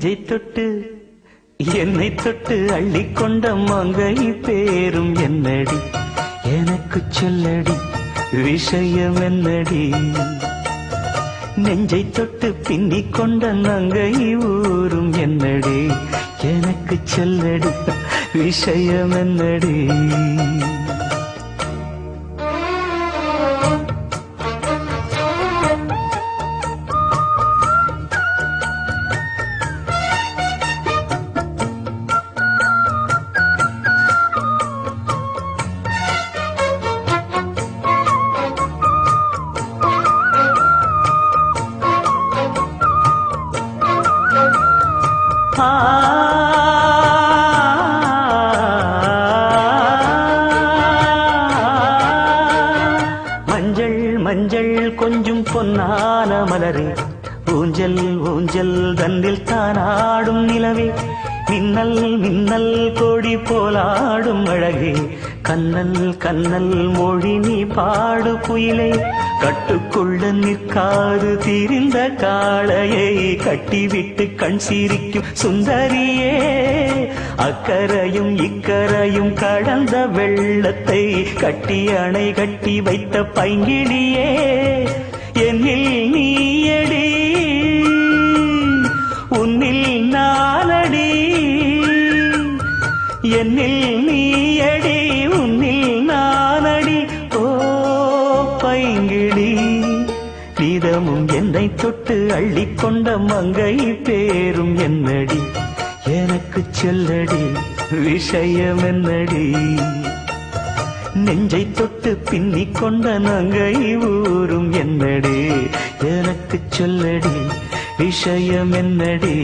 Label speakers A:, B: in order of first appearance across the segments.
A: நெஞ்சை தொட்டு என்னை தொட்டு அள்ளிக்கொண்ட மங்கை பேரும் என்னடி எனக்கு சொல்லடி விஷயம் என்னடி நெஞ்சை தொட்டு பின்னிக் கொண்ட நங்கை ஊரும் என்னடி எனக்கு சொல்லடி விஷயம் என்னடி மஞ்சள் மஞ்சள் கொஞ்சம் பொன்னான மலரே ஊஞ்சல் ஊஞ்சல் தன்னில் தானாடும் நிலவே மின்னல் மின்னல் கொடி போலாடும் அழகே கண்ணல் கண்ணல் மொழி நீ பாடு குயிலே கட்டுக்குள்ள நிற்காது திரிந்த காளையை கட்டிவிட்டு கண் சிரிக்கும் சுந்தரியே அக்கரையும் இக்கரையும் கடந்த வெள்ளத்தை கட்டி அணை கட்டி வைத்த பைங்கிளியே என்னில் நீயடி உன்னில் நானடி என்னில் நீயடி உன்னில் நானடி ஓ பைங்கிளி நீதமும் என்னை தொட்டு அள்ளிக்கொண்ட மங்கை பேரும் என்னடி எனக்கு சொல்லடி விஷயம் என்னடி நெஞ்சை தொட்டு பின்னிக் கொண்ட நங்கை ஊரும் என்னடி எனக்கு சொல்லடி விஷயம் என்னடி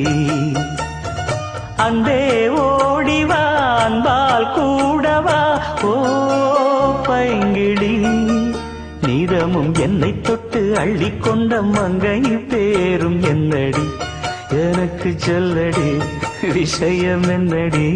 A: அந்தே ஓடிவா அன்பால் கூடவா ஓ பைங்கிளி நீதமும் என்னை தொட்டு அள்ளிக்கொண்ட மங்கை பேரும் என்னடி எனக்கு சொல்லடி விஷயம் என்னடி